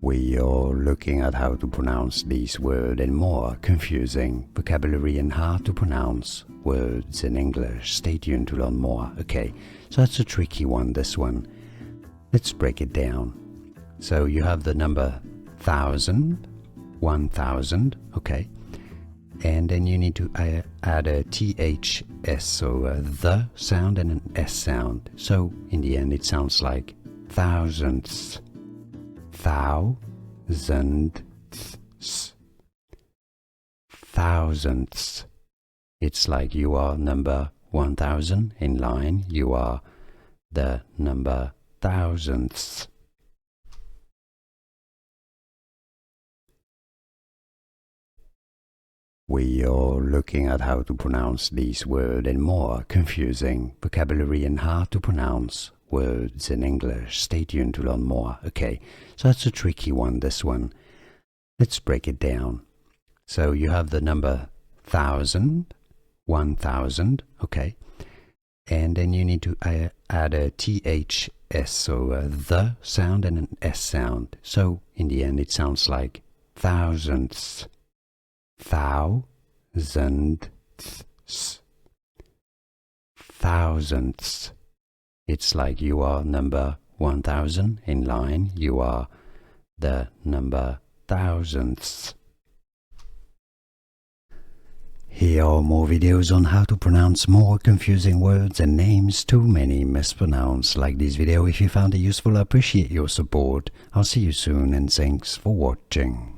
We are looking at how to pronounce these words and more confusing vocabulary and hard to pronounce words in English. Stay tuned to learn more. Okay, so that's a tricky one, this one. Let's break it down. So you have the number 1000, okay? And then you need to add a THS, so the sound and an S sound. So in the end it sounds like thousandths. Thousandths. It's like you are number 1000 in line, you are the number thousandths. We are looking at how to pronounce these words and more confusing vocabulary and hard to pronounce words in English. Stay tuned to learn more. Okay, so that's a tricky one, this one. Let's break it down. So you have the number 1000, okay? And then you need to add a THS, so the sound and an S sound. So in the end it sounds like thousandths. Thousandths. It's like you are number 1000 in line, you are the number thousandths. Here are more videos on how to pronounce more confusing words and names too many mispronounced. Like this video if you found it useful. I appreciate your support. I'll see you soon and thanks for watching.